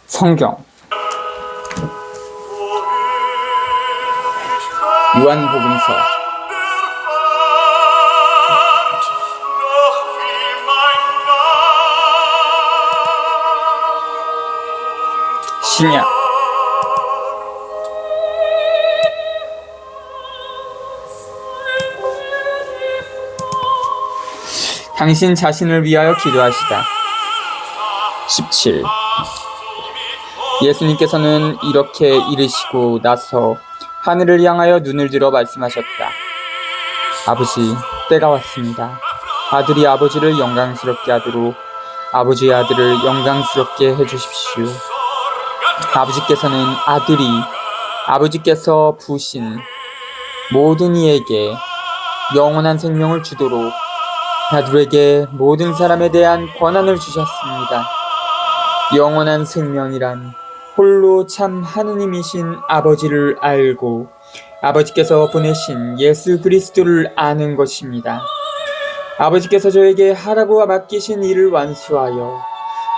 성경 요한복음서 '신약' 당신 자신을 위하여 기도하시다. 17. 예수님께서는 이렇게 이르시고 나서 하늘을 향하여 눈을 들어 말씀하셨다. 아버지, 때가 왔습니다. 아들이 아버지를 영광스럽게 하도록 아버지의 아들을 영광스럽게 해주십시오. 아버지께서는 아버지께서 부으신 모든 이에게 영원한 생명을 주도록 아들에게 모든 사람에 대한 권한을 주셨습니다. 영원한 생명이란 홀로 참 하느님이신 아버지를 알고 아버지께서 보내신 예수 그리스도를 아는 것입니다. 아버지께서 저에게 하라고 맡기신 일을 완수하여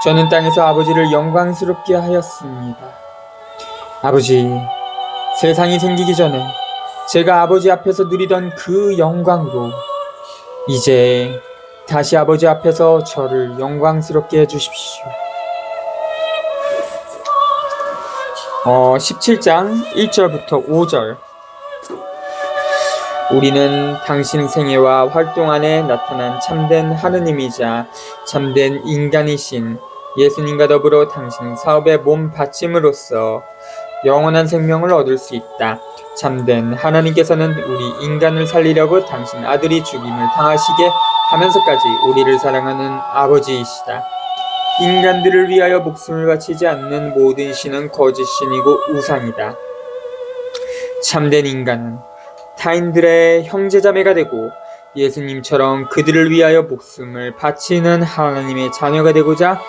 저는 땅에서 아버지를 영광스럽게 하였습니다. 아버지, 세상이 생기기 전에 제가 아버지 앞에서 누리던 그 영광으로 이제 다시 아버지 앞에서 저를 영광스럽게 해주십시오. 17장 1절부터 5절. 우리는 당신 생애와 활동 안에 나타난 참된 하느님이자 참된 인간이신 예수님과 더불어 당신 사업의 몸 받침으로써 영원한 생명을 얻을 수 있다. 참된 하나님께서는 우리 인간을 살리려고 당신 아들이 죽임을 당하시게 하면서까지 우리를 사랑하는 아버지이시다. 인간들을 위하여 목숨을 바치지 않는 모든 신은 거짓 신이고 우상이다. 참된 인간은 타인들의 형제자매가 되고 예수님처럼 그들을 위하여 목숨을 바치는 하나님의 자녀가 되고자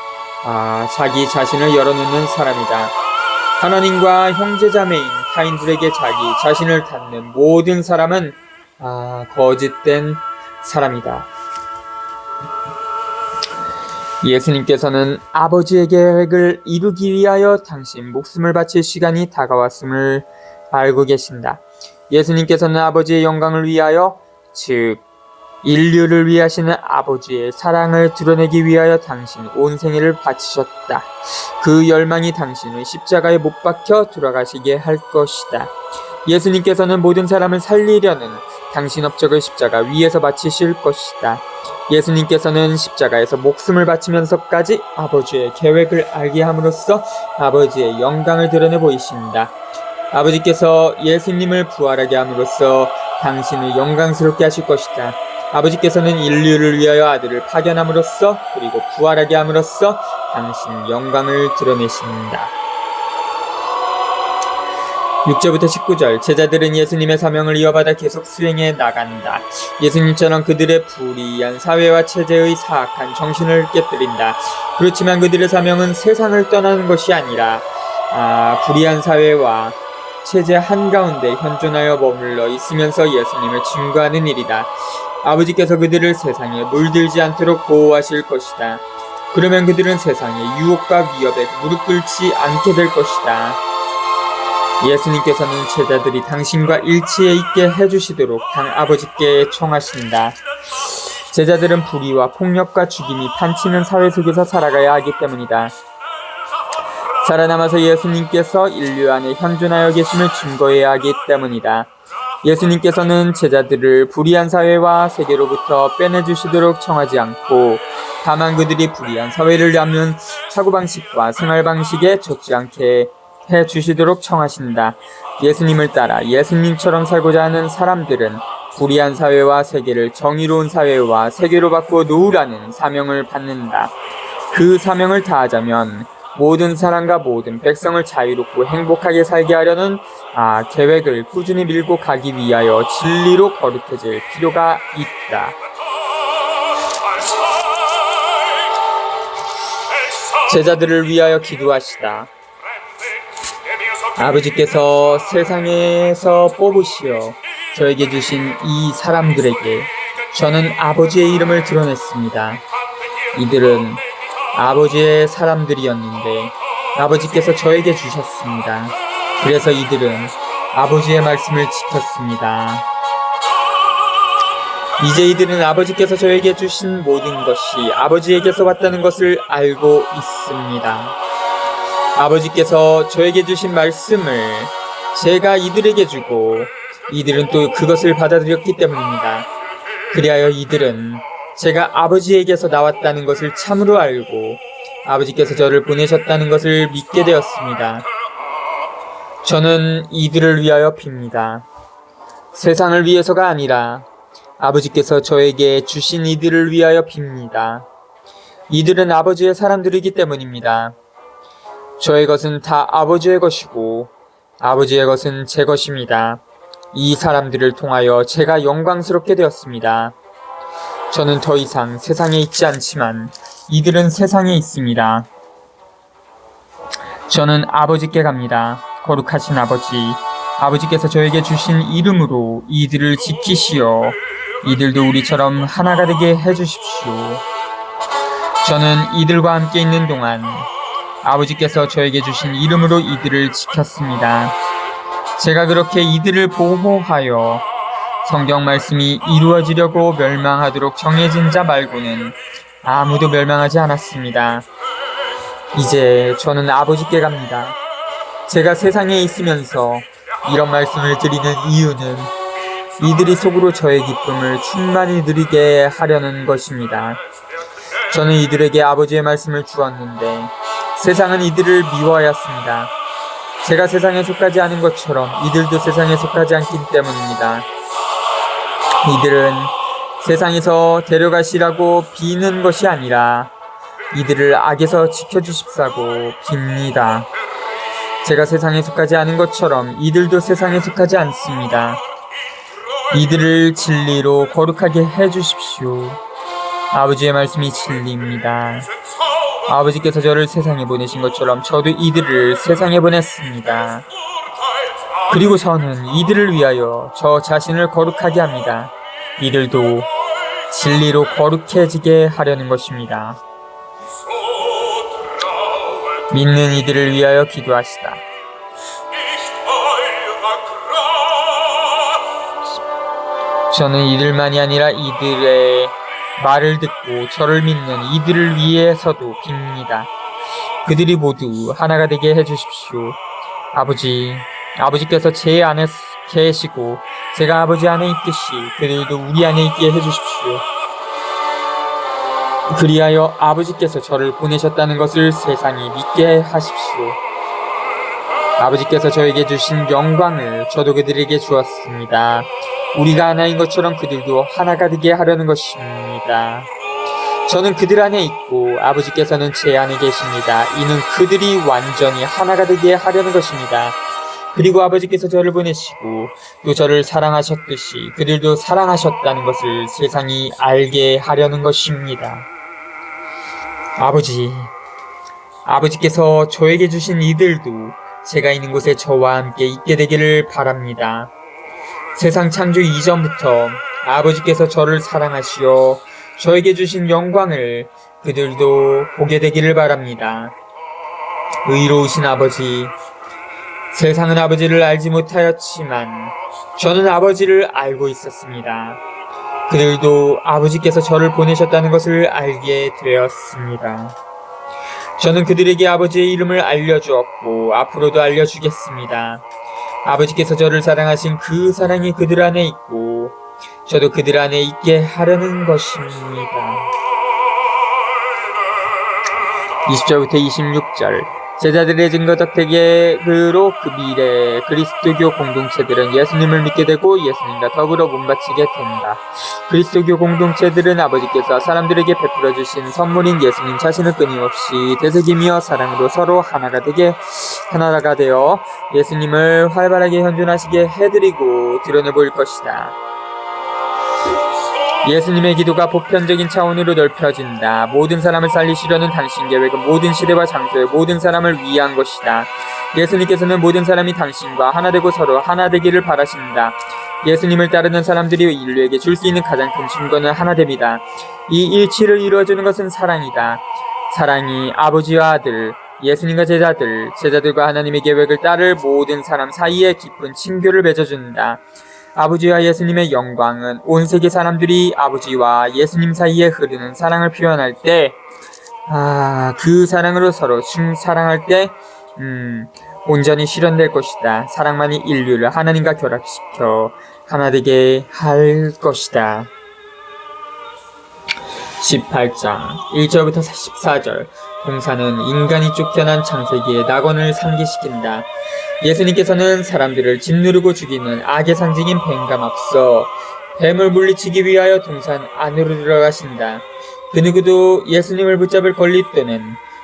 자기 자신을 열어놓는 사람이다. 하나님과 형제자매인 타인들에게 자기 자신을 닫는 모든 사람은 거짓된 사람이다. 예수님께서는 아버지의 계획을 이루기 위하여 당신 목숨을 바칠 시간이 다가왔음을 알고 계신다. 예수님께서는 아버지의 영광을 위하여, 즉 인류를 위하시는 아버지의 사랑을 드러내기 위하여 당신 온 생애를 바치셨다. 그 열망이 당신을 십자가에 못 박혀 돌아가시게 할 것이다. 예수님께서는 모든 사람을 살리려는 당신 업적을 십자가 위에서 바치실 것이다. 예수님께서는 십자가에서 목숨을 바치면서까지 아버지의 계획을 알게 함으로써 아버지의 영광을 드러내 보이신다. 아버지께서 예수님을 부활하게 함으로써 당신을 영광스럽게 하실 것이다. 아버지께서는 인류를 위하여 아들을 파견함으로써 그리고 부활하게 함으로써 당신 영광을 드러내신다. 6절부터 19절. 제자들은 예수님의 사명을 이어받아 계속 수행해 나간다. 예수님처럼 그들의 불의한 사회와 체제의 사악한 정신을 깨뜨린다. 그렇지만 그들의 사명은 세상을 떠나는 것이 아니라 불의한 사회와 체제 한가운데 현존하여 머물러 있으면서 예수님을 증거하는 일이다. 아버지께서 그들을 세상에 물들지 않도록 보호하실 것이다. 그러면 그들은 세상의 유혹과 위협에 무릎 꿇지 않게 될 것이다. 예수님께서는 제자들이 당신과 일치해 있게 해주시도록 아버지께 청하신다. 제자들은 불의와 폭력과 죽임이 판치는 사회 속에서 살아가야 하기 때문이다. 살아남아서 예수님께서 인류 안에 현존하여 계심을 증거해야 하기 때문이다. 예수님께서는 제자들을 불의한 사회와 세계로부터 빼내주시도록 청하지 않고 다만 그들이 불의한 사회를 담는 사고방식과 생활방식에 젖지 않게 해주시도록 청하신다. 예수님을 따라 예수님처럼 살고자 하는 사람들은 불의한 사회와 세계를 정의로운 사회와 세계로 바꾸어 놓으라는 사명을 받는다. 그 사명을 다하자면 모든 사람과 모든 백성을 자유롭고 행복하게 살게 하려는 계획을 꾸준히 밀고 가기 위하여 진리로 거룩해질 필요가 있다. 제자들을 위하여 기도하시다. 아버지께서 세상에서 뽑으시어 저에게 주신 이 사람들에게 저는 아버지의 이름을 드러냈습니다. 이들은 아버지의 사람들이었는데 아버지께서 저에게 주셨습니다. 그래서 이들은 아버지의 말씀을 지켰습니다. 이제 이들은 아버지께서 저에게 주신 모든 것이 아버지에게서 왔다는 것을 알고 있습니다. 아버지께서 저에게 주신 말씀을 제가 이들에게 주고 이들은 또 그것을 받아들였기 때문입니다. 그리하여 이들은 제가 아버지에게서 나왔다는 것을 참으로 알고 아버지께서 저를 보내셨다는 것을 믿게 되었습니다. 저는 이들을 위하여 빕니다. 세상을 위해서가 아니라 아버지께서 저에게 주신 이들을 위하여 빕니다. 이들은 아버지의 사람들이기 때문입니다. 저의 것은 다 아버지의 것이고 아버지의 것은 제 것입니다. 이 사람들을 통하여 제가 영광스럽게 되었습니다. 저는 더 이상 세상에 있지 않지만 이들은 세상에 있습니다. 저는 아버지께 갑니다. 거룩하신 아버지, 아버지께서 저에게 주신 이름으로 이들을 지키시어 이들도 우리처럼 하나가 되게 해주십시오. 저는 이들과 함께 있는 동안 아버지께서 저에게 주신 이름으로 이들을 지켰습니다. 제가 그렇게 이들을 보호하여 성경 말씀이 이루어지려고 멸망하도록 정해진 자 말고는 아무도 멸망하지 않았습니다. 이제 저는 아버지께 갑니다. 제가 세상에 있으면서 이런 말씀을 드리는 이유는 이들이 속으로 저의 기쁨을 충만히 누리게 하려는 것입니다. 저는 이들에게 아버지의 말씀을 주었는데 세상은 이들을 미워하였습니다. 제가 세상에 속하지 않은 것처럼 이들도 세상에 속하지 않기 때문입니다. 이들은 세상에서 데려가시라고 비는 것이 아니라 이들을 악에서 지켜주십사고 빕니다. 제가 세상에 속하지 않은 것처럼 이들도 세상에 속하지 않습니다. 이들을 진리로 거룩하게 해주십시오. 아버지의 말씀이 진리입니다. 아버지께서 저를 세상에 보내신 것처럼 저도 이들을 세상에 보냈습니다. 그리고 저는 이들을 위하여 저 자신을 거룩하게 합니다. 이들도 진리로 거룩해지게 하려는 것입니다. 믿는 이들을 위하여 기도하시다. 저는 이들만이 아니라 이들의 말을 듣고 저를 믿는 이들을 위해서도 빕니다. 그들이 모두 하나가 되게 해주십시오. 아버지께서 제 안에 계시고 제가 아버지 안에 있듯이 그들도 우리 안에 있게 해주십시오. 그리하여 아버지께서 저를 보내셨다는 것을 세상이 믿게 하십시오. 아버지께서 저에게 주신 영광을 저도 그들에게 주었습니다. 우리가 하나인 것처럼 그들도 하나가 되게 하려는 것입니다. 저는 그들 안에 있고 아버지께서는 제 안에 계십니다. 이는 그들이 완전히 하나가 되게 하려는 것입니다. 그리고 아버지께서 저를 보내시고 또 저를 사랑하셨듯이 그들도 사랑하셨다는 것을 세상이 알게 하려는 것입니다. 아버지께서 저에게 주신 이들도 제가 있는 곳에 저와 함께 있게 되기를 바랍니다. 세상 창조 이전부터 아버지께서 저를 사랑하시어 저에게 주신 영광을 그들도 보게 되기를 바랍니다. 의로우신 아버지, 세상은 아버지를 알지 못하였지만 저는 아버지를 알고 있었습니다. 그들도 아버지께서 저를 보내셨다는 것을 알게 되었습니다. 저는 그들에게 아버지의 이름을 알려주었고 앞으로도 알려주겠습니다. 아버지께서 저를 사랑하신 그 사랑이 그들 안에 있고 저도 그들 안에 있게 하려는 것입니다. 20절부터 26절. 제자들의 증거적 대계로 그 미래 그리스도교 공동체들은 예수님을 믿게 되고 예수님과 더불어 몸바치게 된다. 그리스도교 공동체들은 아버지께서 사람들에게 베풀어 주신 선물인 예수님 자신을 끊임없이 되새기며 사랑으로 서로 하나가 되어 예수님을 활발하게 현존하시게 해드리고 드러내 보일 것이다. 예수님의 기도가 보편적인 차원으로 넓혀진다. 모든 사람을 살리시려는 당신 계획은 모든 시대와 장소의 모든 사람을 위한 것이다. 예수님께서는 모든 사람이 당신과 하나 되고 서로 하나 되기를 바라신다. 예수님을 따르는 사람들이 인류에게 줄 수 있는 가장 큰 증거는 하나됨이다. 이 일치를 이루어주는 것은 사랑이다. 사랑이 아버지와 아들, 예수님과 제자들과 하나님의 계획을 따를 모든 사람 사이에 깊은 친교를 맺어준다. 아버지와 예수님의 영광은 온 세계 사람들이 아버지와 예수님 사이에 흐르는 사랑을 표현할 때, 그 사랑으로 서로 사랑할 때, 온전히 실현될 것이다. 사랑만이 인류를 하나님과 결합시켜 하나 되게 할 것이다. 18장 1절부터 14절. 동사는 인간이 쫓겨난 창세기의 낙원을 상기시킨다. 예수님께서는 사람들을 짓누르고 죽이는 악의 상징인 뱀과 맞서 뱀을 물리치기 위하여 동산 안으로 들어가신다. 그 누구도 예수님을 붙잡을 권리 또는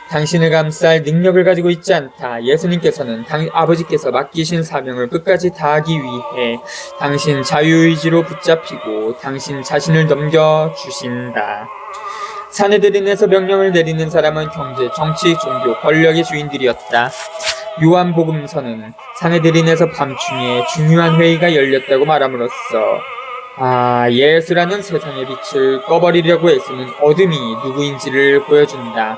당신을 감쌀 능력을 가지고 있지 않다. 예수님께서는 아버지께서 맡기신 사명을 끝까지 다하기 위해 당신 자유의지로 붙잡히고 당신 자신을 넘겨주신다. 사내들인에서 명령을 내리는 사람은 경제, 정치, 종교, 권력의 주인들이었다. 요한복음서는 사내들인에서 밤중에 중요한 회의가 열렸다고 말함으로써 예수라는 세상의 빛을 꺼버리려고 애쓰는 어둠이 누구인지를 보여준다.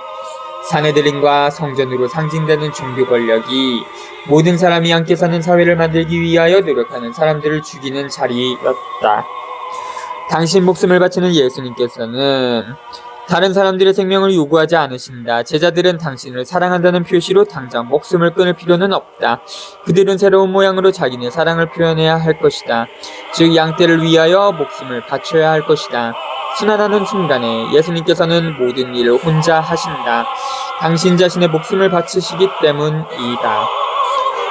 사내들인과 성전으로 상징되는 종교 권력이 모든 사람이 함께 사는 사회를 만들기 위하여 노력하는 사람들을 죽이는 자리였다. 당신 목숨을 바치는 예수님께서는 다른 사람들의 생명을 요구하지 않으신다. 제자들은 당신을 사랑한다는 표시로 당장 목숨을 끊을 필요는 없다. 그들은 새로운 모양으로 자기네 사랑을 표현해야 할 것이다. 즉 양떼를 위하여 목숨을 바쳐야 할 것이다. 순환하는 순간에 예수님께서는 모든 일을 혼자 하신다. 당신 자신의 목숨을 바치시기 때문이다.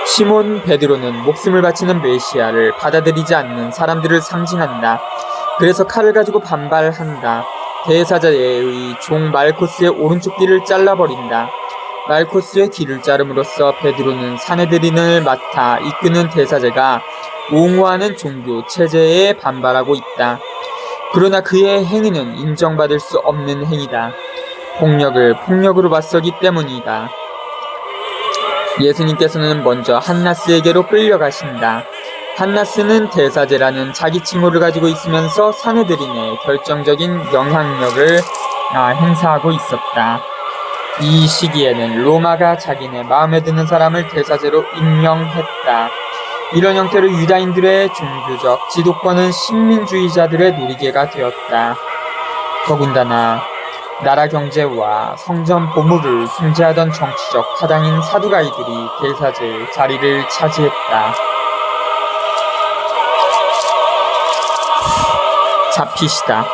시몬 베드로는 목숨을 바치는 메시아를 받아들이지 않는 사람들을 상징한다. 그래서 칼을 가지고 반발한다. 대사자의 종 말코스의 오른쪽 귀를 잘라버린다. 말코스의 귀를 자름으로써 베드로는 사내들인을 맡아 이끄는 대사제가 옹호하는 종교 체제에 반발하고 있다. 그러나 그의 행위는 인정받을 수 없는 행위다. 폭력을 폭력으로 맞서기 때문이다. 예수님께서는 먼저 한나스에게로 끌려가신다. 한나스는 대사제라는 자기 칭호를 가지고 있으면서 사내들인의 결정적인 영향력을 행사하고 있었다. 이 시기에는 로마가 자기네 마음에 드는 사람을 대사제로 임명했다. 이런 형태로 유다인들의 종교적 지도권은 식민주의자들의 놀이개가 되었다. 더군다나 나라 경제와 성전 보물을 통제하던 정치적 타당인 사두가이들이 대사제의 자리를 차지했다. 잡히시다.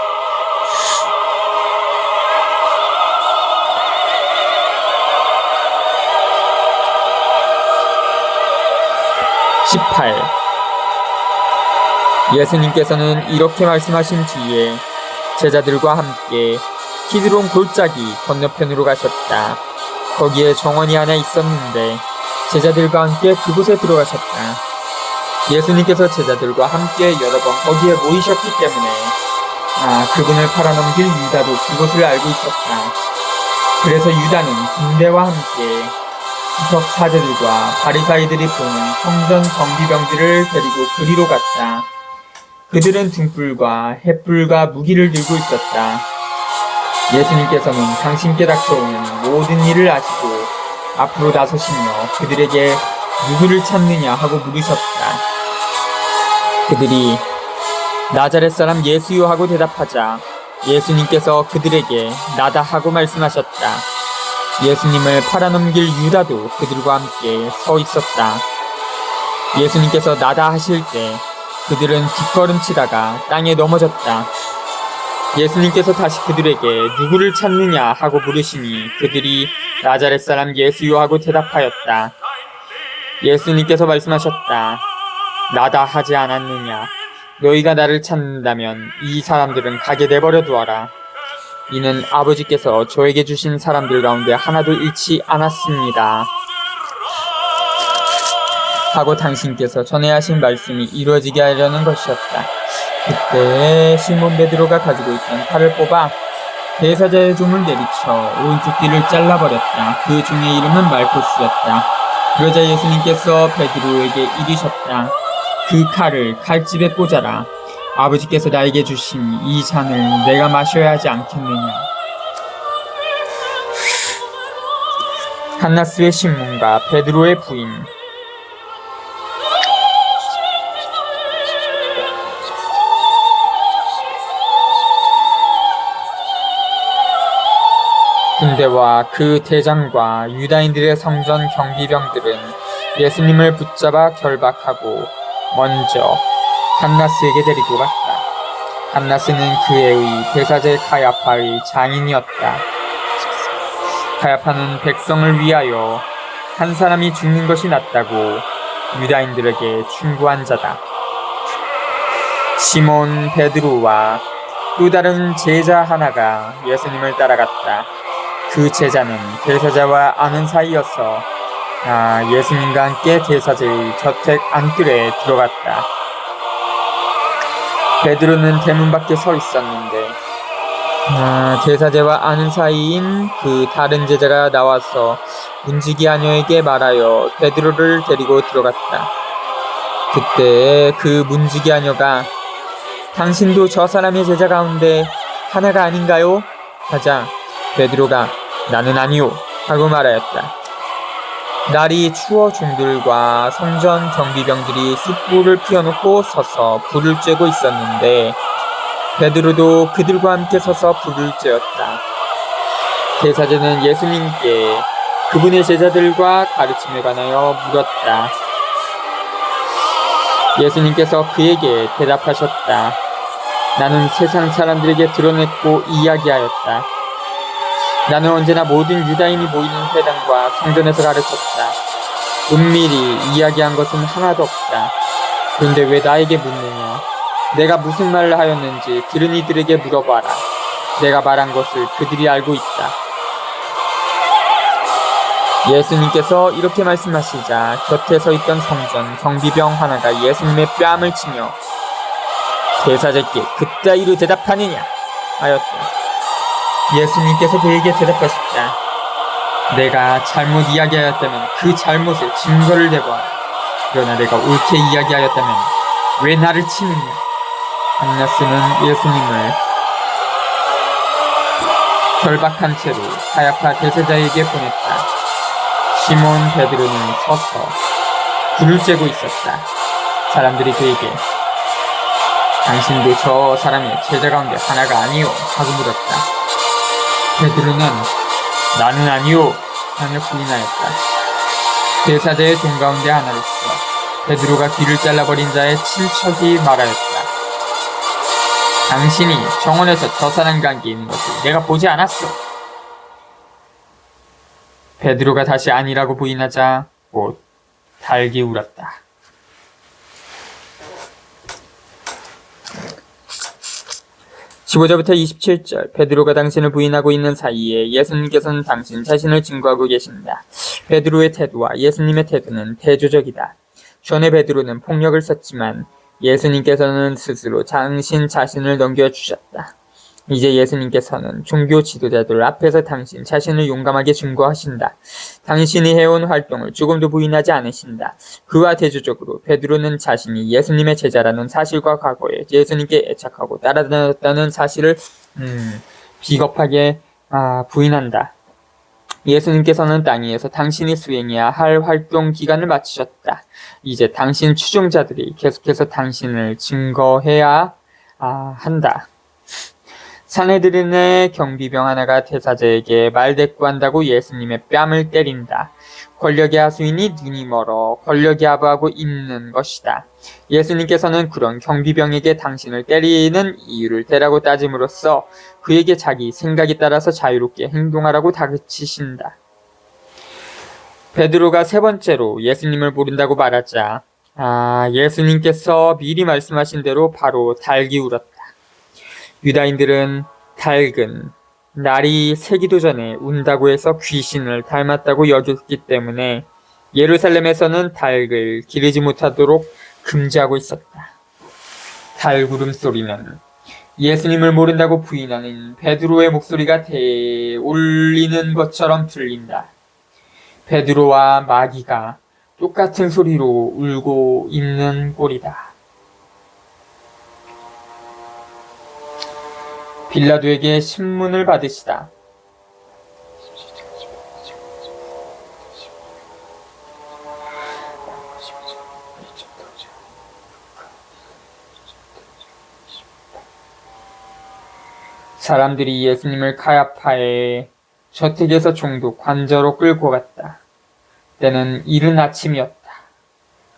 예수님께서는 이렇게 말씀하신 뒤에 제자들과 함께 키드론 골짜기 건너편으로 가셨다. 거기에 정원이 하나 있었는데 제자들과 함께 그곳에 들어가셨다. 예수님께서 제자들과 함께 여러 번 거기에 모이셨기 때문에 그분을 팔아넘길 유다도 그곳을 알고 있었다. 그래서 유다는 군대와 함께 수석 사제들과 바리사이들이 보는 성전 정비병들을 데리고 그리로 갔다. 그들은 등불과 횃불과 무기를 들고 있었다. 예수님께서는 당신께 닥쳐오는 모든 일을 아시고 앞으로 나서시며 그들에게 누구를 찾느냐 하고 물으셨다. 그들이 나자렛 사람 예수요 하고 대답하자 예수님께서 그들에게 나다 하고 말씀하셨다. 예수님을 팔아넘길 유다도 그들과 함께 서 있었다. 예수님께서 나다 하실 때 그들은 뒷걸음치다가 땅에 넘어졌다. 예수님께서 다시 그들에게 누구를 찾느냐 하고 물으시니 그들이 나자렛 사람 예수요 하고 대답하였다. 예수님께서 말씀하셨다. 나다 하지 않았느냐? 너희가 나를 찾는다면 이 사람들은 가게 내버려 두어라. 이는 아버지께서 저에게 주신 사람들 가운데 하나도 잃지 않았습니다. 하고 당신께서 전에 하신 말씀이 이루어지게 하려는 것이었다. 그때 시몬 베드로가 가지고 있던 칼을 뽑아 대사자의 종을 내리쳐 오른쪽 귀를 잘라버렸다. 그 종의 이름은 말코스였다. 그러자 예수님께서 베드로에게 이르셨다. 그 칼을 칼집에 꽂아라. 아버지께서 나에게 주신 이 잔을 내가 마셔야 하지 않겠느냐. 한나스의 신문가 베드로의 부인. 군대와 그 대장과 유다인들의 성전 경비병들은 예수님을 붙잡아 결박하고 먼저 한나스에게 데리고 갔다. 한나스는 그 애의 대사제 가야파의 장인이었다. 가야파는 백성을 위하여 한 사람이 죽는 것이 낫다고 유다인들에게 충고한 자다. 시몬 베드로와 또 다른 제자 하나가 예수님을 따라갔다. 그 제자는 대사자와 아는 사이여서 예수님과 함께 대사제의 저택 안뜰에 들어갔다. 베드로는 대문 밖에 서 있었는데 대사제와 아는 사이인 그 다른 제자가 나와서 문지기 아녀에게 말하여 베드로를 데리고 들어갔다. 그때 그 문지기 아녀가 당신도 저 사람의 제자 가운데 하나가 아닌가요? 하자 베드로가 나는 아니오 하고 말하였다. 날이 추워 종들과 성전 경비병들이 숯불을 피워놓고 서서 불을 쬐고 있었는데 베드로도 그들과 함께 서서 불을 쬐었다. 대사제는 예수님께 그분의 제자들과 가르침에 관하여 물었다. 예수님께서 그에게 대답하셨다. 나는 세상 사람들에게 드러냈고 이야기하였다. 나는 언제나 모든 유다인이 모이는 회당과 성전에서 가르쳤다. 은밀히 이야기한 것은 하나도 없다. 그런데 왜 나에게 묻느냐? 내가 무슨 말을 하였는지 들은 이들에게 물어봐라. 내가 말한 것을 그들이 알고 있다. 예수님께서 이렇게 말씀하시자 곁에 서 있던 성전 경비병 하나가 예수님의 뺨을 치며 대사제께 그따위로 대답하느냐 하였다. 예수님께서 그에게 대답하셨다. 내가 잘못 이야기하였다면 그 잘못을 증거를 대보아라. 그러나 내가 옳게 이야기하였다면 왜 나를 치느냐? 한나스는 예수님을 결박한 채로 가야파 대제자에게 보냈다. 시몬 베드로는 서서 불을 쬐고 있었다. 사람들이 그에게 당신도 저 사람의 제자 가운데 하나가 아니오 하고 물었다. 베드로는 나는 아니오 하며 부인하였다. 대사제의 종 가운데 하나로서 베드로가 귀를 잘라버린 자의 친척이 말하였다. 당신이 정원에서 저 사람과 함께 있는 것을 내가 보지 않았어. 베드로가 다시 아니라고 부인하자 곧 달기 울었다. (15절부터 27절) 베드로가 당신을 부인하고 있는 사이에 예수님께서는 당신 자신을 증거하고 계신다. 베드로의 태도와 예수님의 태도는 대조적이다. 전에 베드로는 폭력을 썼지만 예수님께서는 스스로 당신 자신을 넘겨주셨다. 이제 예수님께서는 종교 지도자들 앞에서 당신 자신을 용감하게 증거하신다. 당신이 해온 활동을 조금도 부인하지 않으신다. 그와 대조적으로 베드로는 자신이 예수님의 제자라는 사실과 과거에 예수님께 애착하고 따라다녔다는 사실을 비겁하게 부인한다. 예수님께서는 땅 위에서 당신이 수행해야 할 활동 기간을 마치셨다. 이제 당신 추종자들이 계속해서 당신을 증거해야 한다. 사내들인의 경비병 하나가 대사제에게 말대꾸한다고 예수님의 뺨을 때린다. 권력의 하수인이 눈이 멀어 권력이 아부하고 있는 것이다. 예수님께서는 그런 경비병에게 당신을 때리는 이유를 대라고 따짐으로써 그에게 자기 생각에 따라서 자유롭게 행동하라고 다그치신다. 베드로가 세 번째로 예수님을 모른다고 말하자 예수님께서 미리 말씀하신 대로 바로 달기 울었다. 유다인들은 닭은 날이 새기도 전에 운다고 해서 귀신을 닮았다고 여겼기 때문에 예루살렘에서는 닭을 기르지 못하도록 금지하고 있었다. 닭 울음소리는 예수님을 모른다고 부인하는 베드로의 목소리가 울리는 것처럼 들린다. 베드로와 마귀가 똑같은 소리로 울고 있는 꼴이다. 빌라도에게 신문을 받으시다. 사람들이 예수님을 카야파의 저택에서 종도 관저로 끌고 갔다. 때는 이른 아침이었다.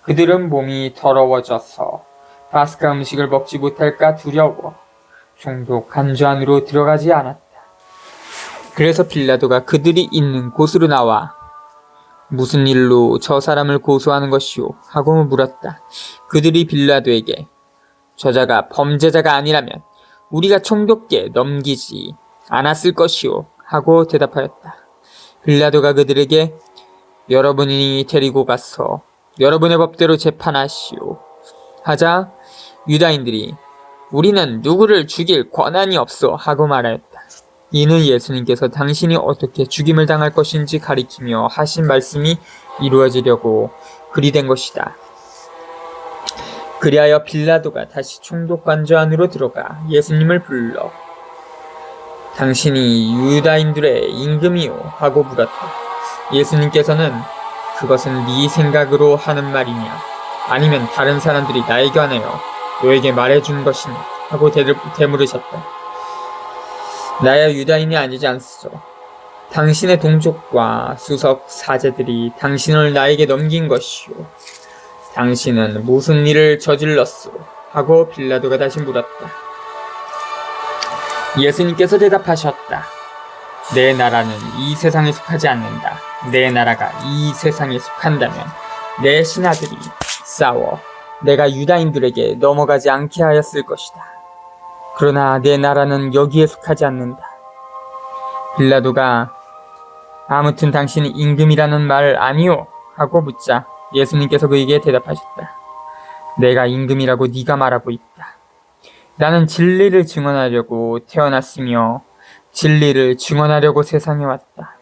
그들은 몸이 더러워져서 파스카 음식을 먹지 못할까 두려워 종도 관저 안으로 들어가지 않았다. 그래서 빌라도가 그들이 있는 곳으로 나와 무슨 일로 저 사람을 고소하는 것이오? 하고 물었다. 그들이 빌라도에게 저자가 범죄자가 아니라면 우리가 총독께 넘기지 않았을 것이오 하고 대답하였다. 빌라도가 그들에게 여러분이 데리고 가서 여러분의 법대로 재판하시오 하자 유다인들이 우리는 누구를 죽일 권한이 없어 하고 말하였다. 이는 예수님께서 당신이 어떻게 죽임을 당할 것인지 가리키며 하신 말씀이 이루어지려고 그리 된 것이다. 그리하여 빌라도가 다시 총독 관저 안으로 들어가 예수님을 불러 당신이 유다인들의 임금이요 하고 물었다. 예수님께서는 그것은 네 생각으로 하는 말이냐 아니면 다른 사람들이 나에게 관하여 너에게 말해준 것이냐 하고 되물으셨다. 나야 유다인이 아니지 않소. 당신의 동족과 수석 사제들이 당신을 나에게 넘긴 것이오. 당신은 무슨 일을 저질렀소? 하고 빌라도가 다시 물었다. 예수님께서 대답하셨다. 내 나라는 이 세상에 속하지 않는다. 내 나라가 이 세상에 속한다면 내 신하들이 싸워 내가 유다인들에게 넘어가지 않게 하였을 것이다. 그러나 내 나라는 여기에 속하지 않는다. 빌라도가 아무튼 당신이 임금이라는 말 아니오? 하고 묻자 예수님께서 그에게 대답하셨다. 내가 임금이라고 네가 말하고 있다. 나는 진리를 증언하려고 태어났으며 진리를 증언하려고 세상에 왔다.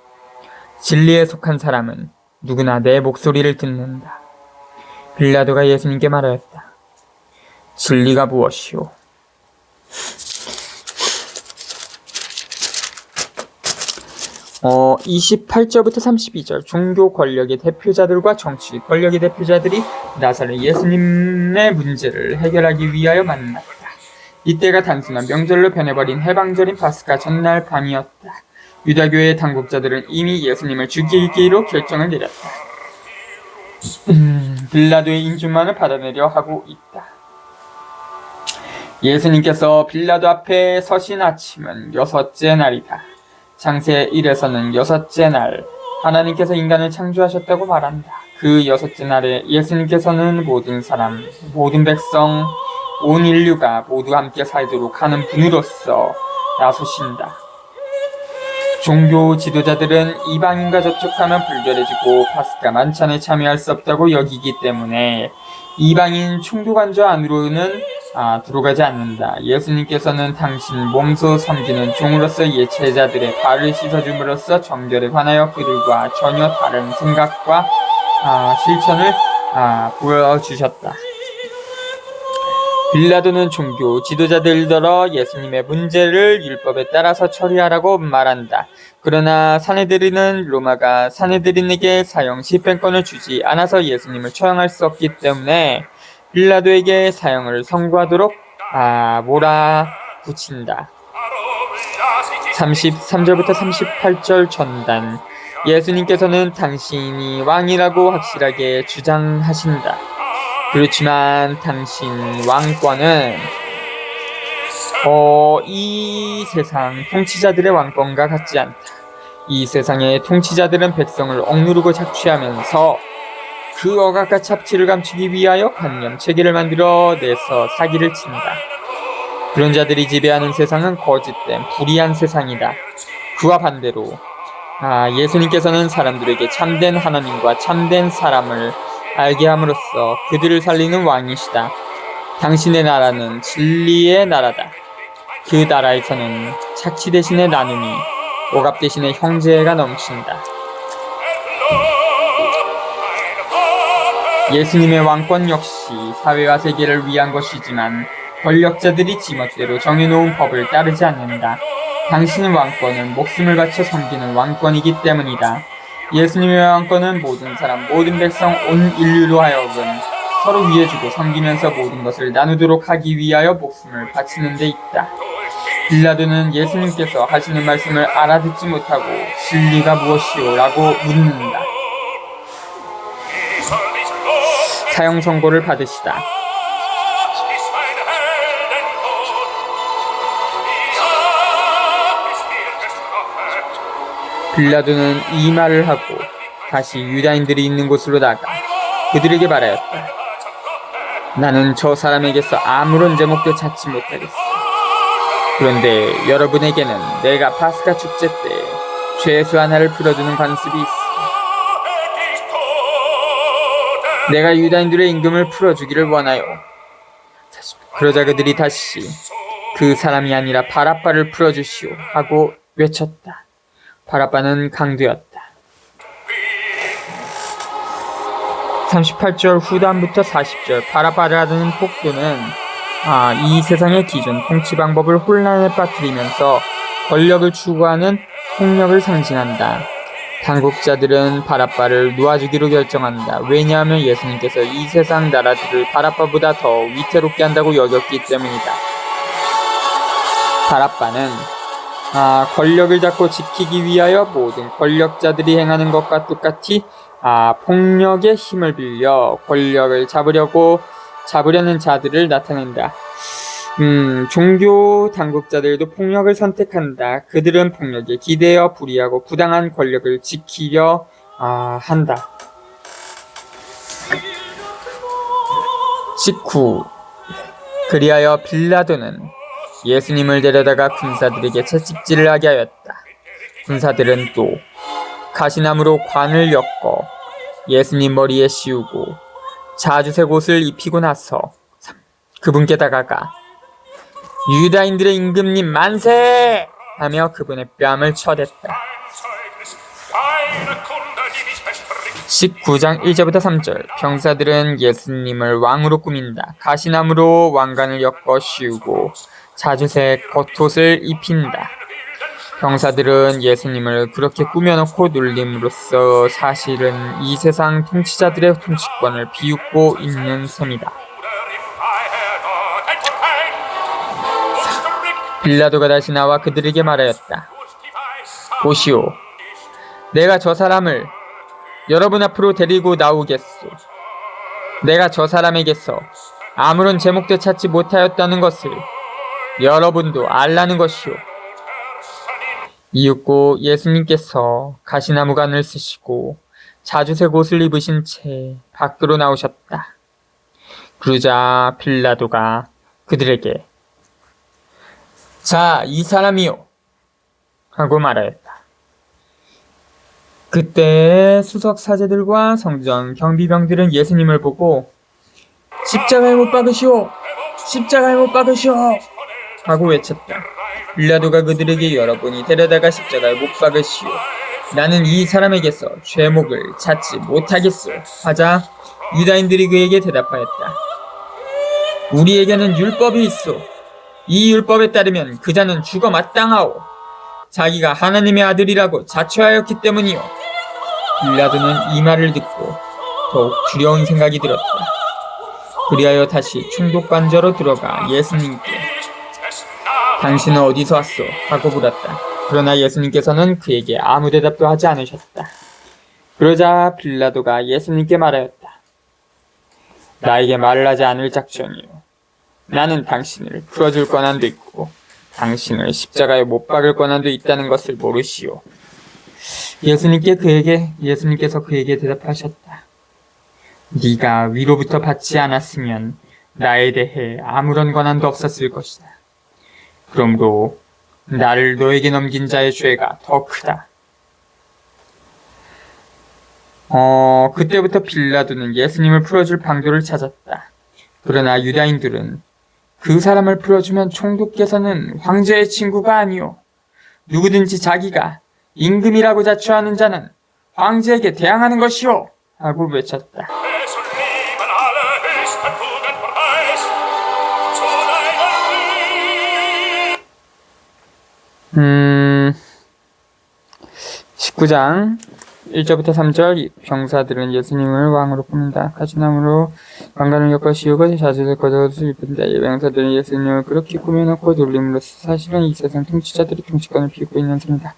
진리에 속한 사람은 누구나 내 목소리를 듣는다. 빌라도가 예수님께 말하였다. 진리가 무엇이오? 28절부터 32절 종교 권력의 대표자들과 정치 권력의 대표자들이 나사렛 예수님의 문제를 해결하기 위하여 만났다. 이때가 단순한 명절로 변해버린 해방절인 파스카 전날 밤이었다. 유다교의 당국자들은 이미 예수님을 죽이기로 결정을 내렸다. 빌라도의 인준만을 받아내려 하고 있다. 예수님께서 빌라도 앞에 서신 아침은 6째 날이다. 창세 1에서는 6째 날 하나님께서 인간을 창조하셨다고 말한다. 그 6째 날에 예수님께서는 모든 사람, 모든 백성, 온 인류가 모두 함께 살도록 하는 분으로서 나서신다. 종교 지도자들은 이방인과 접촉하면 불결해지고 파스카 만찬에 참여할 수 없다고 여기기 때문에 이방인 총독관저 안으로는 들어가지 않는다. 예수님께서는 당신 몸소 섬기는 종으로서 제자들의 발을 씻어줌으로써 정결에 관하여 그들과 전혀 다른 생각과 실천을 보여주셨다. 빌라도는 종교 지도자들더러 예수님의 문제를 율법에 따라서 처리하라고 말한다. 그러나 사내들인은 로마가 사내들인에게 사형 집행권을 주지 않아서 예수님을 처형할 수 없기 때문에 빌라도에게 사형을 선고하도록 몰아붙인다. 33절부터 38절 전단. 예수님께서는 당신이 왕이라고 확실하게 주장하신다. 그렇지만 당신 왕권은 이 세상 통치자들의 왕권과 같지 않다. 이 세상의 통치자들은 백성을 억누르고 착취하면서 그 억압과 착취를 감추기 위하여 관념 체계를 만들어 내서 사기를 친다. 그런 자들이 지배하는 세상은 거짓된 불의한 세상이다. 그와 반대로 예수님께서는 사람들에게 참된 하나님과 참된 사람을 알게 함으로써 그들을 살리는 왕이시다. 당신의 나라는 진리의 나라다. 그 나라에서는 착취 대신에 나눔이, 억압 대신에 형제가 넘친다. 예수님의 왕권 역시 사회와 세계를 위한 것이지만 권력자들이 지멋대로 정해놓은 법을 따르지 않는다. 당신의 왕권은 목숨을 바쳐 섬기는 왕권이기 때문이다. 예수님의 왕권은 모든 사람, 모든 백성, 온 인류로 하여금 서로 위해주고 섬기면서 모든 것을 나누도록 하기 위하여 목숨을 바치는 데 있다. 빌라도는 예수님께서 하시는 말씀을 알아듣지 못하고 진리가 무엇이오? 라고 묻는다. 사형 선고를 받으시다. 빌라도는 이 말을 하고 다시 유다인들이 있는 곳으로 나가 그들에게 말하였다. 나는 저 사람에게서 아무런 제목도 찾지 못하겠어. 그런데 여러분에게는 내가 파스카 축제 때 죄수 하나를 풀어주는 관습이 있어. 내가 유다인들의 임금을 풀어주기를 원하여. 그러자 그들이 다시 그 사람이 아니라 바라바를 풀어주시오 하고 외쳤다. 바라바는 강도였다. 38절 후반부터 40절 바라바라는 폭도는 이 세상의 기존 통치 방법을 혼란에 빠뜨리면서 권력을 추구하는 폭력을 상징한다. 당국자들은 바라바를 놓아주기로 결정한다. 왜냐하면 예수님께서 이 세상 나라들을 바라바보다 더 위태롭게 한다고 여겼기 때문이다. 바라바는 권력을 잡고 지키기 위하여 모든 권력자들이 행하는 것과 똑같이 폭력의 힘을 빌려 권력을 잡으려는 자들을 나타낸다. 종교 당국자들도 폭력을 선택한다. 그들은 폭력에 기대어 불의하고 부당한 권력을 지키려 한다. 19. 그리하여 빌라도는 예수님을 데려다가 군사들에게 채찍질을 하게 하였다. 군사들은 또 가시나무로 관을 엮어 예수님 머리에 씌우고 자주색 옷을 입히고 나서 그분께 다가가 유다인들의 임금님 만세! 하며 그분의 뺨을 쳐댔다. 19장 1절부터 3절 병사들은 예수님을 왕으로 꾸민다. 가시나무로 왕관을 엮어 씌우고 자주색 겉옷을 입힌다. 병사들은 예수님을 그렇게 꾸며놓고 놀림으로써 사실은 이 세상 통치자들의 통치권을 비웃고 있는 셈이다. 빌라도가 다시 나와 그들에게 말하였다. 보시오, 내가 저 사람을 여러분 앞으로 데리고 나오겠소. 내가 저 사람에게서 아무런 제목도 찾지 못하였다는 것을 여러분도 알라는 것이오. 이윽고 예수님께서 가시나무관을 쓰시고 자주색 옷을 입으신 채 밖으로 나오셨다. 그러자 빌라도가 그들에게 자, 이 사람이요 하고 말하였다. 그때 수석 사제들과 성전 경비병들은 예수님을 보고 십자가에 못 박으시오! 십자가에 못 박으시오! 하고 외쳤다. 빌라도가 그들에게 여러분이 데려다가 십자가에 못 박으시오. 나는 이 사람에게서 죄목을 찾지 못하겠소. 하자 유다인들이 그에게 대답하였다. 우리에게는 율법이 있소. 이 율법에 따르면 그 자는 죽어 마땅하오. 자기가 하나님의 아들이라고 자처하였기 때문이오. 빌라도는 이 말을 듣고 더욱 두려운 생각이 들었다. 그리하여 다시 총독관저로 들어가 예수님께 당신은 어디서 왔소? 하고 물었다. 그러나 예수님께서는 그에게 아무 대답도 하지 않으셨다. 그러자 빌라도가 예수님께 말하였다. 나에게 말을 하지 않을 작정이요. 나는 당신을 풀어줄 권한도 있고 당신을 십자가에 못 박을 권한도 있다는 것을 모르시오. 예수님께서 그에게 대답하셨다. 네가 위로부터 받지 않았으면 나에 대해 아무런 권한도 없었을 것이다. 그러므로 나를 너에게 넘긴 자의 죄가 더 크다. 그때부터 빌라도는 예수님을 풀어줄 방도를 찾았다. 그러나 유다인들은 그 사람을 풀어주면 총독께서는 황제의 친구가 아니오. 누구든지 자기가 임금이라고 자처하는 자는 황제에게 대항하는 것이오. 하고 외쳤다. 19장 1절부터 3절 병사들은 예수님을 왕으로 뽑는다. 가시나무로 왕관을 엮어 씌우고 자주를 걷어서 입힌다. 이 병사들은 예수님을 그렇게 꾸며놓고 놀림으로써 사실은 이 세상 통치자들이 통치권을 피우고 있는 것입니다.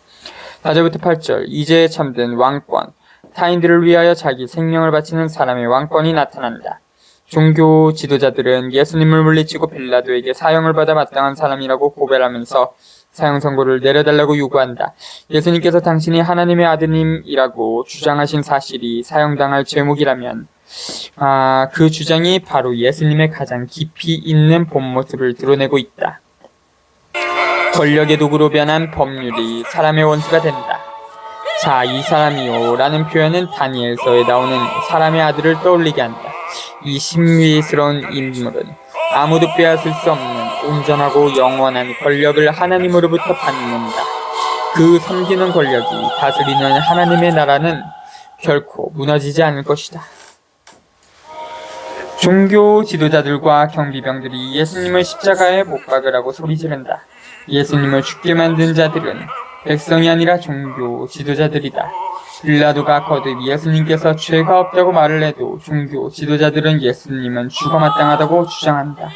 4절부터 8절 이제 참된 왕권 타인들을 위하여 자기 생명을 바치는 사람의 왕권이 나타난다. 종교 지도자들은 예수님을 물리치고 빌라도에게 사형을 받아 마땅한 사람이라고 고발하면서 사형 선고를 내려달라고 요구한다. 예수님께서 당신이 하나님의 아드님이라고 주장하신 사실이 사형당할 죄목이라면 그 주장이 바로 예수님의 가장 깊이 있는 본 모습을 드러내고 있다. 권력의 도구로 변한 법률이 사람의 원수가 된다. 자, 이 사람이요 라는 표현은 다니엘서에 나오는 사람의 아들을 떠올리게 한다. 이 신비스러운 인물은 아무도 빼앗을 수 없는 온전하고 영원한 권력을 하나님으로부터 받는다. 그 섬기는 권력이 다스리는 하나님의 나라는 결코 무너지지 않을 것이다. 종교 지도자들과 경비병들이 예수님을 십자가에 못 박으라고 소리 지른다. 예수님을 죽게 만든 자들은 백성이 아니라 종교 지도자들이다. 빌라도가 거듭 예수님께서 죄가 없다고 말을 해도 종교 지도자들은 예수님은 죽어 마땅하다고 주장한다.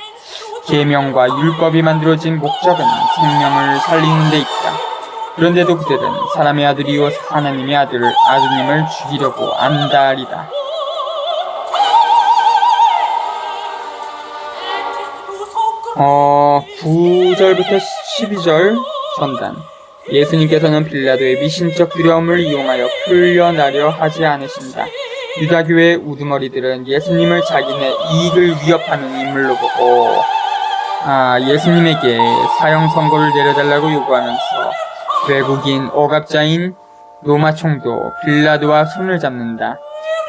계명과 율법이 만들어진 목적은 생명을 살리는 데 있다. 그런데도 그들은 사람의 아들이요 하나님의 아드님을 죽이려고 안달이다. 어, 9절부터 12절 전단. 예수님께서는 빌라도의 미신적 두려움을 이용하여 풀려나려 하지 않으신다. 유다교의 우두머리들은 예수님을 자기네 이익을 위협하는 인물로 보고 예수님에게 사형 선고를 내려달라고 요구하면서 외국인 억압자인 로마 총독 빌라도와 손을 잡는다.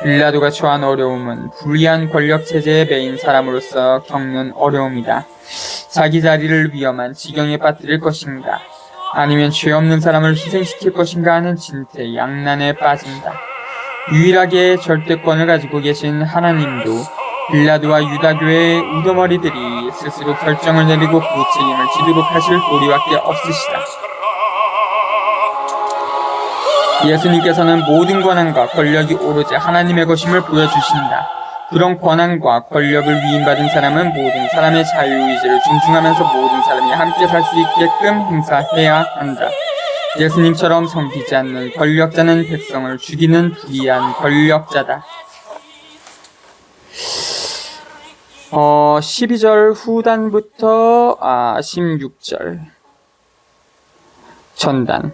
빌라도가 처한 어려움은 불의한 권력 체제에 매인 사람으로서 겪는 어려움이다. 자기 자리를 위험한 지경에 빠뜨릴 것인가 아니면 죄 없는 사람을 희생시킬 것인가 하는 진퇴양난에 빠진다. 유일하게 절대권을 가지고 계신 하나님도 빌라도와 유다교의 우두머리들이 스스로 결정을 내리고 그 책임을 지도록 하실 도리밖에 없으시다. 예수님께서는 모든 권한과 권력이 오로지 하나님의 것임을 보여주신다. 그런 권한과 권력을 위임받은 사람은 모든 사람의 자유의지를 존중하면서 모든 사람이 함께 살 수 있게끔 행사해야 한다. 예수님처럼 섬기지 않는 권력자는 백성을 죽이는 불의한 권력자다. 12절 후단부터 16절 전단.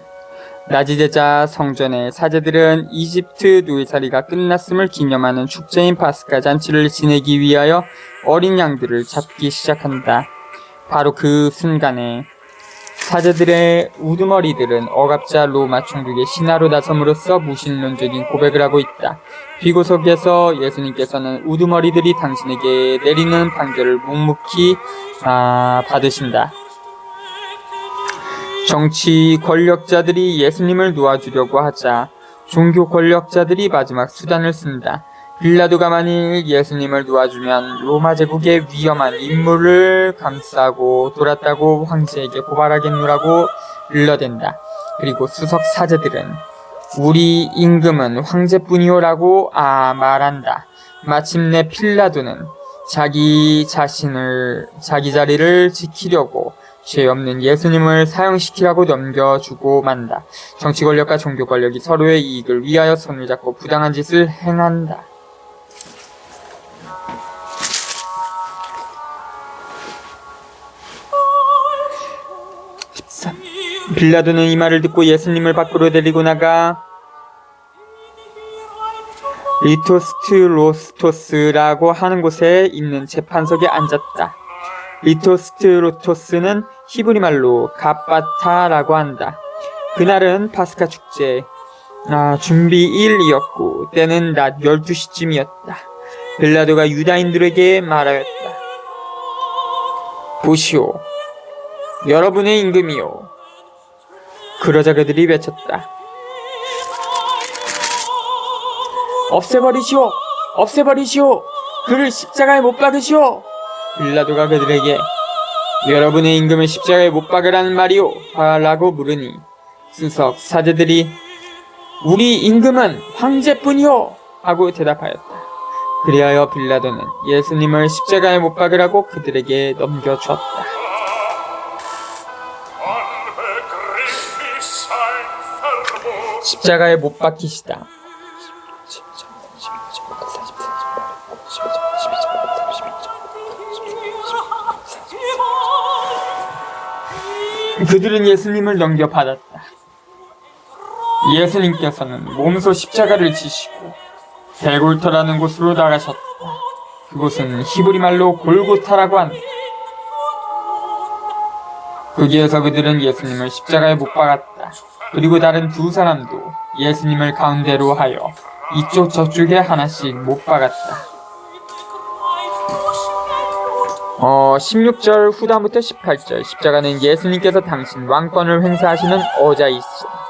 낮이 되자 성전의 사제들은 이집트 노예살이가 끝났음을 기념하는 축제인 파스카 잔치를 지내기 위하여 어린 양들을 잡기 시작한다. 바로 그 순간에 사제들의 우두머리들은 억압자 로마 총독의 신하로 나섬으로써 무신론적인 고백을 하고 있다. 비고석에서 예수님께서는 우두머리들이 당신에게 내리는 판결을 묵묵히 받으신다. 정치 권력자들이 예수님을 놓아주려고 하자 종교 권력자들이 마지막 수단을 쓴다. 빌라도가 만일 예수님을 놓아주면 로마 제국의 위험한 임무를 감싸고 돌았다고 황제에게 고발하겠노라고 일러댄다. 그리고 수석 사제들은 우리 임금은 황제뿐이오라고 말한다. 마침내 빌라도는 자기 자리를 지키려고 죄 없는 예수님을 사형시키라고 넘겨주고 만다. 정치 권력과 종교 권력이 서로의 이익을 위하여 손을 잡고 부당한 짓을 행한다. 빌라도는 이 말을 듣고 예수님을 밖으로 데리고 나가 리토스트로토스라고 하는 곳에 있는 재판석에 앉았다. 리토스트로토스는 히브리 말로 갑바타라고 한다. 그날은 파스카 축제 준비일이었고 때는 낮 12시쯤이었다. 빌라도가 유다인들에게 말하였다. 보시오, 여러분의 임금이요. 그러자 그들이 외쳤다. 없애버리시오! 없애버리시오! 그를 십자가에 못 박으시오! 빌라도가 그들에게 여러분의 임금을 십자가에 못 박으라는 말이오? 라고 물으니 수석 사제들이 우리 임금은 황제뿐이요! 하고 대답하였다. 그리하여 빌라도는 예수님을 십자가에 못 박으라고 그들에게 넘겨주었다. 십자가에 못 박히시다. 그들은 예수님을 넘겨받았다. 예수님께서는 몸소 십자가를 지시고 베골터라는 곳으로 나가셨다. 그곳은 히브리 말로 골고타라고 한다. 거기에서 그들은 예수님을 십자가에 못 박았다. 그리고 다른 두 사람도 예수님을 가운데로 하여 이쪽 저쪽에 하나씩 못 박았다. 16절 후반부터 18절. 십자가는 예수님께서 당신 왕권을 행사하시는 어자이시다.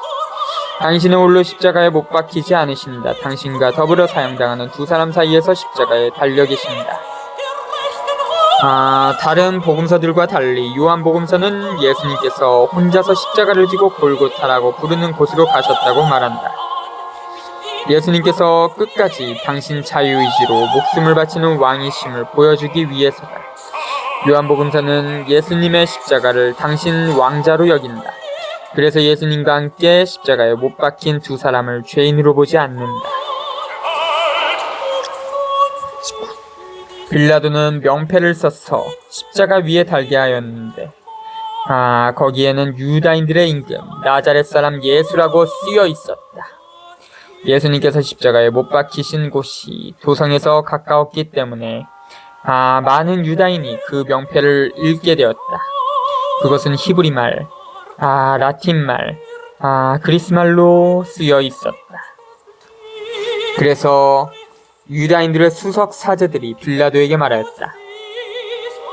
당신은 홀로 십자가에 못 박히지 않으십니다. 당신과 더불어 사형당하는 두 사람 사이에서 십자가에 달려 계십니다. 다른 복음서들과 달리 요한복음서는 예수님께서 혼자서 십자가를 지고 골고타라고 부르는 곳으로 가셨다고 말한다. 예수님께서 끝까지 당신 자유의지로 목숨을 바치는 왕이심을 보여주기 위해서다. 요한복음서는 예수님의 십자가를 당신 왕자로 여긴다. 그래서 예수님과 함께 십자가에 못 박힌 두 사람을 죄인으로 보지 않는다. 빌라도는 명패를 써서 십자가 위에 달게 하였는데 거기에는 유다인들의 임금 나자렛 사람 예수라고 쓰여 있었다. 예수님께서 십자가에 못 박히신 곳이 도성에서 가까웠기 때문에 많은 유다인이 그 명패를 읽게 되었다. 그것은 히브리 말, 라틴 말, 그리스 말로 쓰여 있었다. 그래서 유다인들의 수석 사제들이 빌라도에게 말하였다.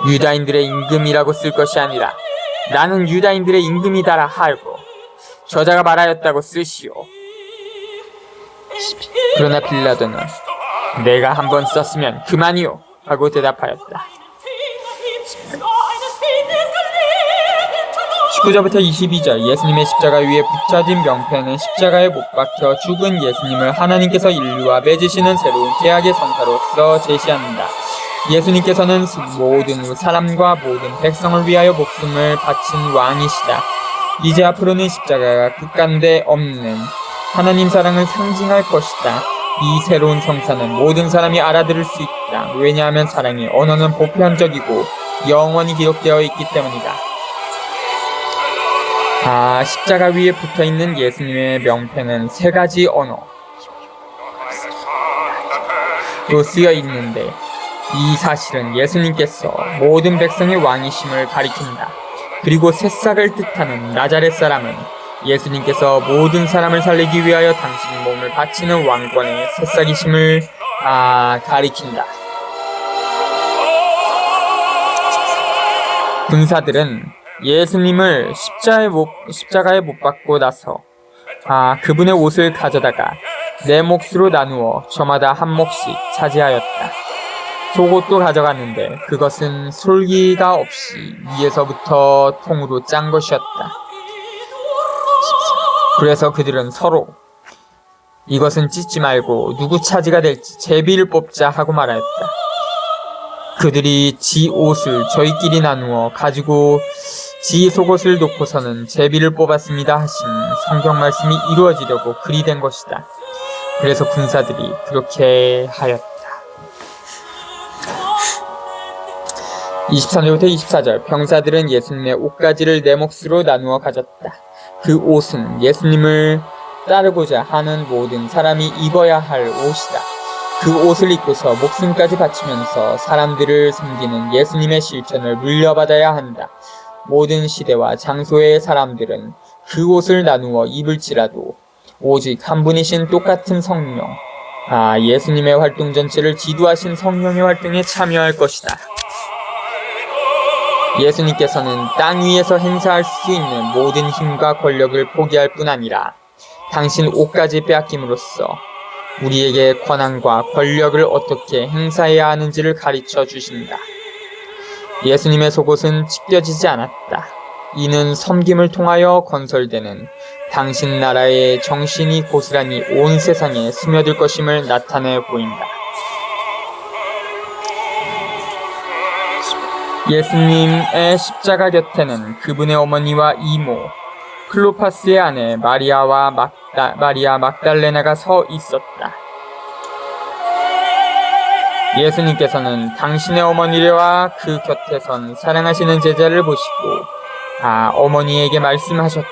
유다인들의 임금이라고 쓸 것이 아니라 나는 유다인들의 임금이다라 하고 저자가 말하였다고 쓰시오. 그러나 빌라도는 내가 한번 썼으면 그만이오 하고 대답하였다. 19절부터 22절. 예수님의 십자가 위에 붙여진 명패는 십자가에 못 박혀 죽은 예수님을 하나님께서 인류와 맺으시는 새로운 계약의 성사로서 제시한다. 예수님께서는 모든 사람과 모든 백성을 위하여 목숨을 바친 왕이시다. 이제 앞으로는 십자가가 끝간데 없는 하나님 사랑을 상징할 것이다. 이 새로운 성사는 모든 사람이 알아들을 수 있다. 왜냐하면 사랑의 언어는 보편적이고 영원히 기록되어 있기 때문이다. 십자가 위에 붙어있는 예수님의 명패는 세 가지 언어로 쓰여 있는데 이 사실은 예수님께서 모든 백성의 왕이심을 가리킨다. 그리고 새싹을 뜻하는 나자렛 사람은 예수님께서 모든 사람을 살리기 위하여 당신 몸을 바치는 왕권의 새싹이심을 가리킨다. 군사들은 예수님을 십자가에 못 박고 나서 그분의 옷을 가져다가 네 몫으로 나누어 저마다 한 몫씩 차지하였다. 속옷도 가져갔는데 그것은 솔기가 없이 위에서부터 통으로 짠 것이었다. 그래서 그들은 서로 이것은 찢지 말고 누구 차지가 될지 제비를 뽑자 하고 말하였다. 그들이 지 옷을 저희끼리 나누어 가지고 지 속옷을 놓고서는 제비를 뽑았습니다 하신 성경 말씀이 이루어지려고 그리 된 것이다. 그래서 군사들이 그렇게 하였다. 23절부터 24절. 병사들은 예수님의 옷가지를 네 몫으로 나누어 가졌다. 그 옷은 예수님을 따르고자 하는 모든 사람이 입어야 할 옷이다. 그 옷을 입고서 목숨까지 바치면서 사람들을 섬기는 예수님의 실천을 물려받아야 한다. 모든 시대와 장소의 사람들은 그 옷을 나누어 입을지라도 오직 한 분이신 똑같은 성령, 예수님의 활동 전체를 지도하신 성령의 활동에 참여할 것이다. 예수님께서는 땅 위에서 행사할 수 있는 모든 힘과 권력을 포기할 뿐 아니라 당신 옷까지 빼앗김으로써 우리에게 권한과 권력을 어떻게 행사해야 하는지를 가르쳐 주신다. 예수님의 속옷은 찢겨지지 않았다. 이는 섬김을 통하여 건설되는 당신 나라의 정신이 고스란히 온 세상에 스며들 것임을 나타내 보인다. 예수님의 십자가 곁에는 그분의 어머니와 이모, 클로파스의 아내 마리아 막달레나가 서 있었다. 예수님께서는 당신의 어머니와 그 곁에 선 사랑하시는 제자를 보시고 어머니에게 말씀하셨다.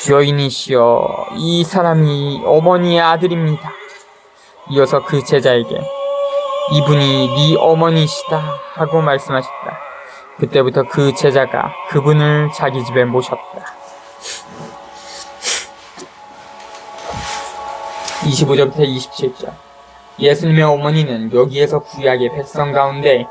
여인이시여, 이 사람이 어머니의 아들입니다. 이어서 그 제자에게 이분이 네 어머니시다 하고 말씀하셨다. 그때부터 그 제자가 그분을 자기 집에 모셨다. 25절부터 27절. 예수님의 어머니는 여기에서 구약의 백성 가운데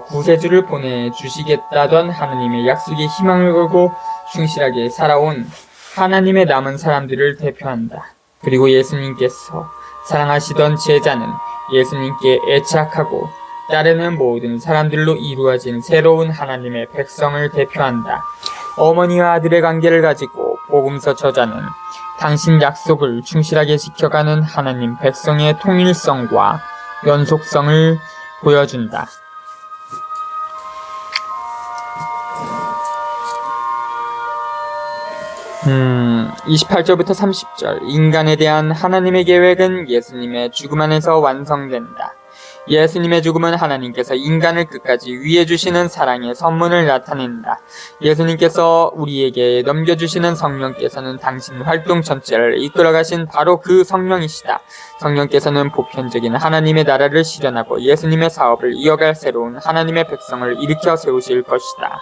구세주를 보내주시겠다던 하나님의 약속에 희망을 걸고 충실하게 살아온 하나님의 남은 사람들을 대표한다. 그리고 예수님께서 사랑하시던 제자는 예수님께 애착하고 따르는 모든 사람들로 이루어진 새로운 하나님의 백성을 대표한다. 어머니와 아들의 관계를 가지고 복음서 저자는 당신 약속을 충실하게 지켜가는 하나님 백성의 통일성과 연속성을 보여준다. 28절부터 30절. 인간에 대한 하나님의 계획은 예수님의 죽음 안에서 완성된다. 예수님의 죽음은 하나님께서 인간을 끝까지 위해 주시는 사랑의 선문을 나타낸다. 예수님께서 우리에게 넘겨주시는 성령께서는 당신 활동 전체를 이끌어가신 바로 그 성령이시다. 성령께서는 보편적인 하나님의 나라를 실현하고 예수님의 사업을 이어갈 새로운 하나님의 백성을 일으켜 세우실 것이다.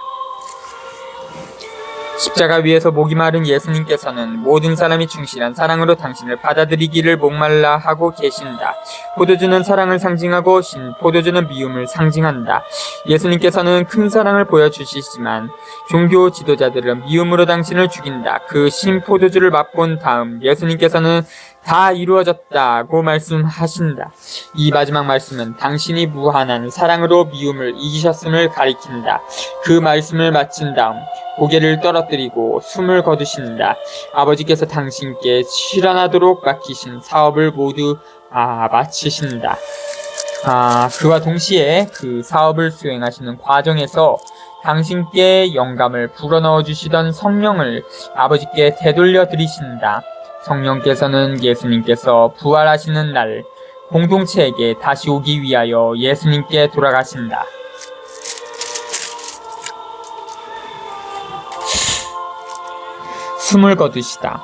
십자가 위에서 목이 마른 예수님께서는 모든 사람이 충실한 사랑으로 당신을 받아들이기를 목말라 하고 계신다. 포도주는 사랑을 상징하고 포도주는 미움을 상징한다. 예수님께서는 큰 사랑을 보여주시지만 종교 지도자들은 미움으로 당신을 죽인다. 그 포도주를 맛본 다음 예수님께서는 다 이루어졌다고 말씀하신다. 이 마지막 말씀은 당신이 무한한 사랑으로 미움을 이기셨음을 가리킨다. 그 말씀을 마친 다음 고개를 떨어뜨리고 숨을 거두신다. 아버지께서 당신께 실현하도록 맡기신 사업을 모두 마치신다. 그와 동시에 그 사업을 수행하시는 과정에서 당신께 영감을 불어넣어 주시던 성령을 아버지께 되돌려 드리신다. 성령께서는 예수님께서 부활하시는 날 공동체에게 다시 오기 위하여 예수님께 돌아가신다. 숨을 거두시다.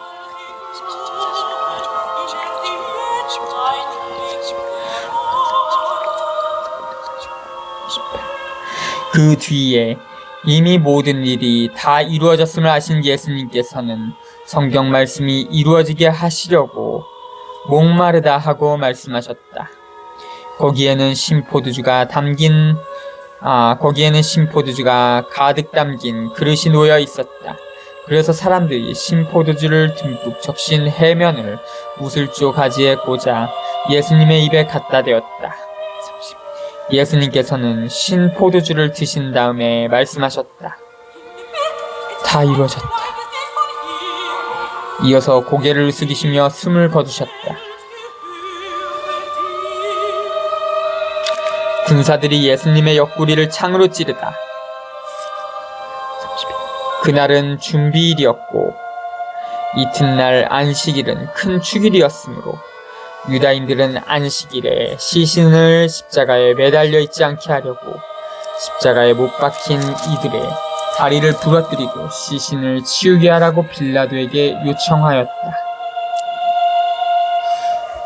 그 뒤에 이미 모든 일이 다 이루어졌음을 아신 예수님께서는 성경 말씀이 이루어지게 하시려고 목마르다 하고 말씀하셨다. 거기에는 신포도주가 가득 담긴 그릇이 놓여 있었다. 그래서 사람들이 신포도주를 듬뿍 적신 해면을 우슬조 가지에 꽂아 예수님의 입에 갖다 대었다. 예수님께서는 신포도주를 드신 다음에 말씀하셨다. 다 이루어졌다. 이어서 고개를 숙이시며 숨을 거두셨다. 군사들이 예수님의 옆구리를 창으로 찌르다. 그날은 준비일이었고 이튿날 안식일은 큰 축일이었으므로 유다인들은 안식일에 시신을 십자가에 매달려 있지 않게 하려고 십자가에 못 박힌 이들의 다리를 부러뜨리고 시신을 치우게 하라고 빌라도에게 요청하였다.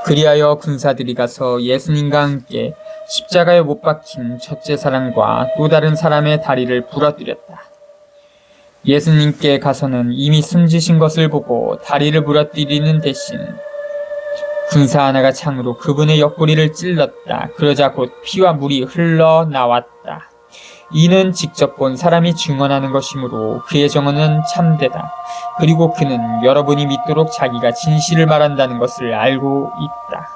그리하여 군사들이 가서 예수님과 함께 십자가에 못 박힌 첫째 사람과 또 다른 사람의 다리를 부러뜨렸다. 예수님께 가서는 이미 숨지신 것을 보고 다리를 부러뜨리는 대신 군사 하나가 창으로 그분의 옆구리를 찔렀다. 그러자 곧 피와 물이 흘러나왔다. 이는 직접 본 사람이 증언하는 것이므로 그의 증언은 참되다. 그리고 그는 여러분이 믿도록 자기가 진실을 말한다는 것을 알고 있다.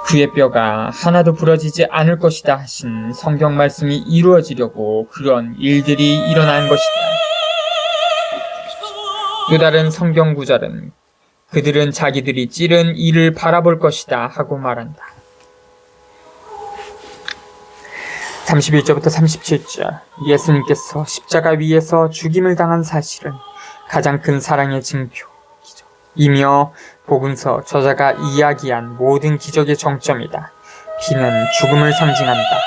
그의 뼈가 하나도 부러지지 않을 것이다 하신 성경 말씀이 이루어지려고 그런 일들이 일어난 것이다. 또 다른 성경 구절은 그들은 자기들이 찌른 이를 바라볼 것이다 하고 말한다. 31절부터 37절. 예수님께서 십자가 위에서 죽임을 당한 사실은 가장 큰 사랑의 징표이죠. 이며 복음서 저자가 이야기한 모든 기적의 정점이다. 피는 죽음을 상징한다.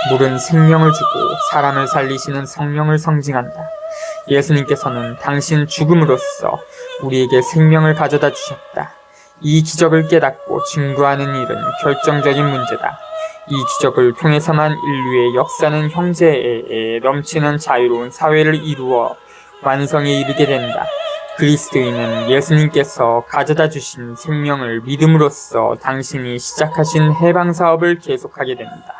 물은 생명을 주고 사람을 살리시는 성령을 상징한다. 예수님께서는 당신 죽음으로써 우리에게 생명을 가져다 주셨다. 이 기적을 깨닫고 증거하는 일은 결정적인 문제다. 이 기적을 통해서만 인류의 역사는 형제에 넘치는 자유로운 사회를 이루어 완성에 이르게 된다. 그리스도인은 예수님께서 가져다 주신 생명을 믿음으로써 당신이 시작하신 해방사업을 계속하게 된다.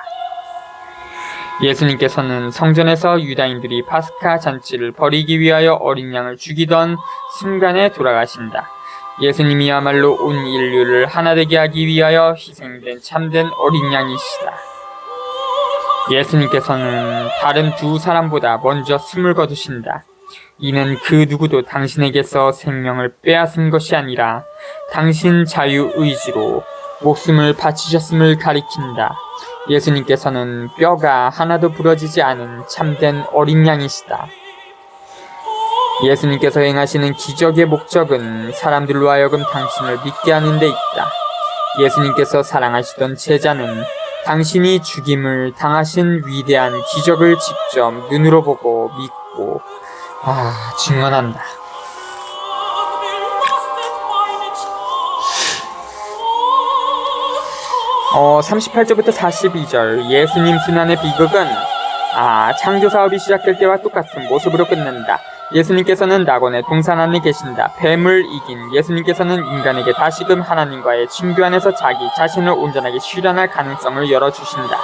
예수님께서는 성전에서 유다인들이 파스카 잔치를 벌이기 위하여 어린 양을 죽이던 순간에 돌아가신다. 예수님이야말로 온 인류를 하나 되게 하기 위하여 희생된 참된 어린 양이시다. 예수님께서는 다른 두 사람보다 먼저 숨을 거두신다. 이는 그 누구도 당신에게서 생명을 빼앗은 것이 아니라 당신 자유의지로 목숨을 바치셨음을 가리킨다. 예수님께서는 뼈가 하나도 부러지지 않은 참된 어린 양이시다. 예수님께서 행하시는 기적의 목적은 사람들로 하여금 당신을 믿게 하는 데 있다. 예수님께서 사랑하시던 제자는 당신이 죽임을 당하신 위대한 기적을 직접 눈으로 보고 믿고 증언한다. 어, 38절부터 42절. 예수님 순환의 비극은 창조 사업이 시작될 때와 똑같은 모습으로 끝난다. 예수님께서는 낙원의 동산 안에 계신다. 뱀을 이긴 예수님께서는 인간에게 다시금 하나님과의 친교 안에서 자기 자신을 온전하게 실현할 가능성을 열어주신다.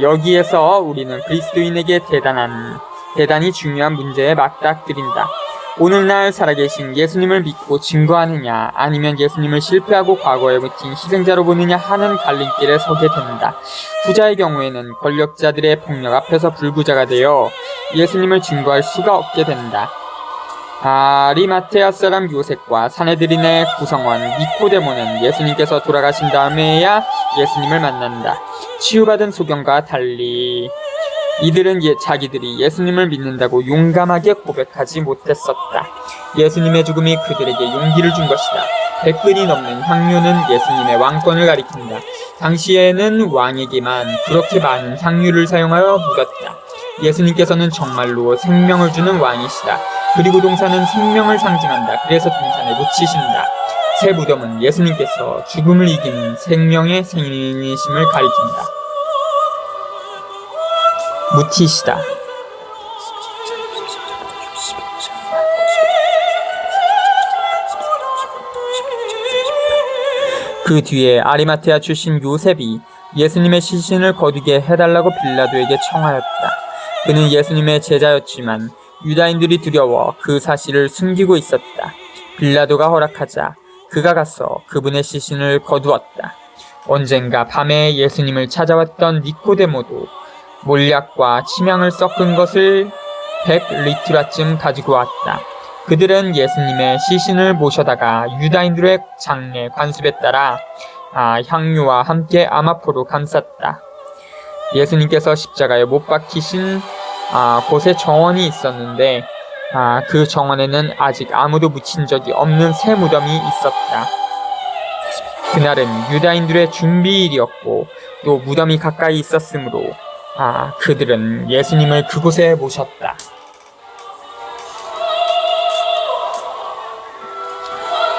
여기에서 우리는 그리스도인에게 대단히 중요한 문제에 맞닥뜨린다. 오늘날 살아계신 예수님을 믿고 증거하느냐, 아니면 예수님을 실패하고 과거에 묻힌 희생자로 보느냐 하는 갈림길에 서게 된다. 후자의 경우에는 권력자들의 폭력 앞에서 불구자가 되어 예수님을 증거할 수가 없게 된다. 아리마테아 사람 요셉과 사내들인의 구성원 니코데모는 예수님께서 돌아가신 다음에야 예수님을 만난다. 치유받은 소경과 달리 이들은 자기들이 예수님을 믿는다고 용감하게 고백하지 못했었다. 예수님의 죽음이 그들에게 용기를 준 것이다. 100근이 넘는 향유는 예수님의 왕권을 가리킨다. 당시에는 왕에게만 그렇게 많은 향유를 사용하여 묻었다. 예수님께서는 정말로 생명을 주는 왕이시다. 그리고 동산은 생명을 상징한다. 그래서 동산에 묻히신다. 새 무덤은 예수님께서 죽음을 이기는 생명의 생인이심을 가리킨다. 묻히시다. 그 뒤에 아리마테아 출신 요셉이 예수님의 시신을 거두게 해달라고 빌라도에게 청하였다. 그는 예수님의 제자였지만 유다인들이 두려워 그 사실을 숨기고 있었다. 빌라도가 허락하자 그가 가서 그분의 시신을 거두었다. 언젠가 밤에 예수님을 찾아왔던 니코데모도 몰약과 침향을 섞은 것을 100리트라쯤 가지고 왔다. 그들은 예수님의 시신을 모셔다가 유다인들의 장례 관습에 따라 향유와 함께 아마포로 감쌌다. 예수님께서 십자가에 못 박히신 곳에 정원이 있었는데 그 정원에는 아직 아무도 묻힌 적이 없는 새 무덤이 있었다. 그날은 유다인들의 준비일이었고 또 무덤이 가까이 있었으므로 그들은 예수님을 그곳에 모셨다.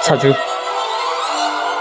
자주